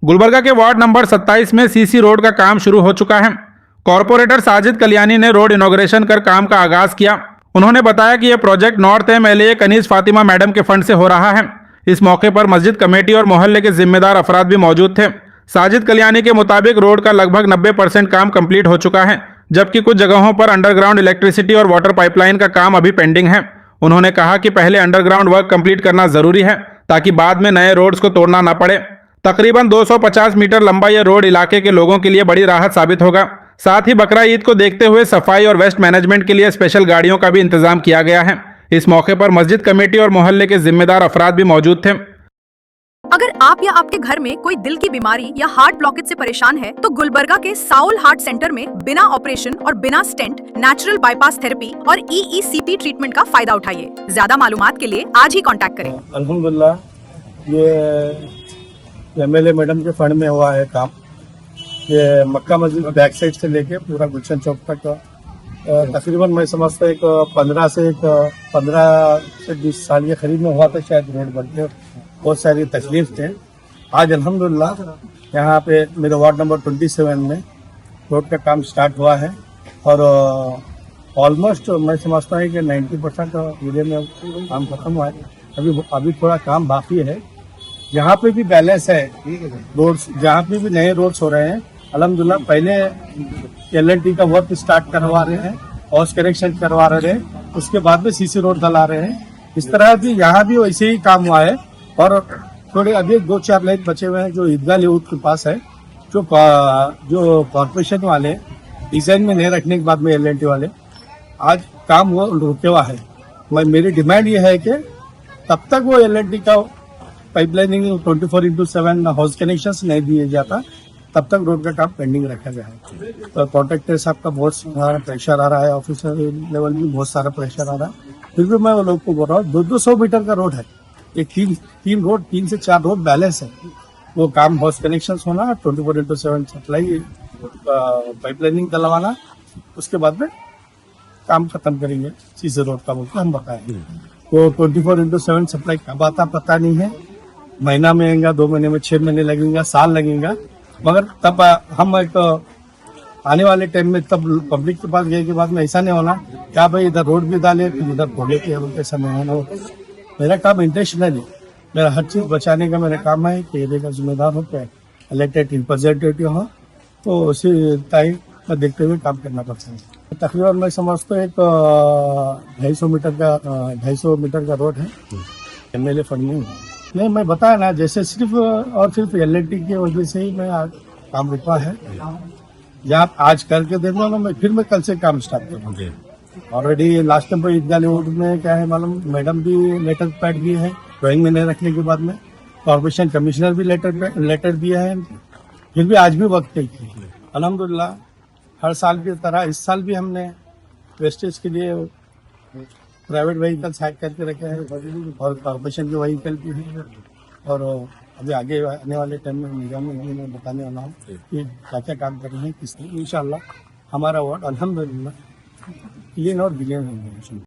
गुलबर्गा के ward number 27 में CC road का काम शुरू हो चुका है। कॉर्पोरेटर साजिद कल्याणी ने रोड इनॉग्रेशन कर काम का आगाज किया। उन्होंने बताया कि यह project north MLA Kaneez Fatima madam के फंड से हो रहा है। इस मौके पर मस्जिद कमेटी और मोहल्ले के जिम्मेदार अफराद भी मौजूद थे। साजिद कल्याणी के मुताबिक रोड का लगभग 90% काम कंप्लीट हो चुका है, जबकि कुछ जगहों पर अंडरग्राउंड इलेक्ट्रिसिटी और वाटर पाइपलाइन का काम अभी पेंडिंग है। उन्होंने कहा कि पहले अंडरग्राउंड वर्क कंप्लीट करना जरूरी है ताकि बाद में नए रोड्स को तोड़ना न पड़े। तकरीबन 250 मीटर लंबा यह रोड इलाके के लोगों के लिए बड़ी राहत साबित होगा। साथ ही बकरा ईद को देखते हुए सफाई और वेस्ट मैनेजमेंट के लिए स्पेशल गाड़ियों का भी इंतजाम किया गया है। इस मौके पर मस्जिद कमेटी और मोहल्ले के जिम्मेदार अफराद भी मौजूद थे। अगर आप या आपके घर में कोई दिल की बीमारी या हार्ट ब्लॉकेज से परेशान है तो गुलबर्गा के साउल हार्ट सेंटर में बिना ऑपरेशन और बिना स्टेंट नेचुरल बाईपास थेरेपी और EECP ट्रीटमेंट का फायदा उठाइए। ज्यादा मालूमात के लिए आज ही कांटेक्ट करें। अल्हम्दुलिल्लाह ये एमएलए मैडम के फंड में हुआ है काम। ये मक्का मस्जिद बैक साइड से लेके पूरा गुलशन चौक तक तकरीबन मैं समझता एक 15 से 20 साल के करीब में हुआ था शायद रोड बनते। बहुत सारी तकलीफ थे। आज अल्हम्दुलिल्लाह यहाँ पे मेरे वार्ड नंबर 27 में रोड का काम स्टार्ट हुआ है और ऑलमोस्ट मैं समझता हूँ कि 90% एरिया में काम खत्म हुआ है। अभी थोड़ा काम बाकी है। जहाँ पे भी बैलेंस है रोड्स, जहाँ पे भी नए रोड्स हो रहे हैं अल्हम्दुलिल्लाह पहले LNT का वर्क स्टार्ट करवा रहे हैं, हाउस कनेक्शन करवा रहे हैं, उसके बाद में सीसी रोड डला रहे हैं। इस तरह भी यहाँ भी वैसे ही काम हुआ है और थोड़े अभी 2-4 लाइन बचे हुए हैं जो ईदगाह लेआउट के पास है, जो कॉर्पोरेशन वाले डिजाइन में नहीं रखने के बाद में LNT वाले आज काम वो रुके हुआ है। मेरी डिमांड ये है कि तब तक वो LNT का पाइपलाइनिंग 24/7 हाउस कनेक्शन नहीं दिए जाता तब तक रोड का काम पेंडिंग रखा गया है। तो कॉन्ट्रैक्टर साहब का बहुत सारा प्रेशर आ रहा है, ऑफिसर लेवल भी बहुत सारा प्रेशर आ रहा है। फिर भी मैं वो लोग को बोल रहा हूँ 200 मीटर का रोड है, ये 3 से 4 रोड बैलेंस है। वो काम हाउस कनेक्शन होना, 24/7 सप्लाई पाइपलाइनिंग डलवाना, उसके बाद में काम खत्म करेंगे सीसी रोड का बोलकर हम बताएंगे। तो 24/7 सप्लाई कब आता पता नहीं है, महीना में आएगा, 2 महीने में, 6 महीने लगेगा, साल लगेगा, मगर तब हम एक आने वाले टाइम में तब पब्लिक के पास गए के बाद में ऐसा नहीं होना क्या भाई इधर रोड भी डाले फिर उधर खोले के ऐसा नहीं होना। मेरा काम इंटेंशनल है, मेरा हर चीज बचाने का मेरा काम है कि एरिया का जिम्मेदार हो के इलेक्टेड रिप्रेजेंटेटिव हो, तो उसी टाइम में देखते हुए काम करना पड़ता है। तकरीबन मैं समझता हूँ एक 250 मीटर का रोड है MLA फंड में। नहीं मैं बताया ना, जैसे सिर्फ LNT की वजह से ही मैं आज काम रुका है। या आप आज करके दे दो ना, मैं कल से काम स्टार्ट करूँगा। ऑलरेडी लास्ट टाइम पर ईदगाह लेआउट में क्या है मालूम, मैडम भी लेटर पैड दिए हैं ड्राइंग में नहीं रखने के बाद में, कॉर्पोरेशन कमिश्नर भी लेटर दिया है, फिर भी आज भी वक्त है। अल्हम्दुलिल्लाह हर साल की तरह इस साल भी हमने वेस्टेज के लिए प्राइवेट व्हीकल साइड करके रखे हैं और कॉर्पोरेशन के व्हीकल भी हैं। और अभी आगे आने वाले टाइम में निगम में बताने वाला हूँ कि क्या क्या काम कर रहे हैं किसने। इंशाल्लाह हमारा वार्ड अल्हम्दुलिल्लाह क्लीन और ग्रीन होगा।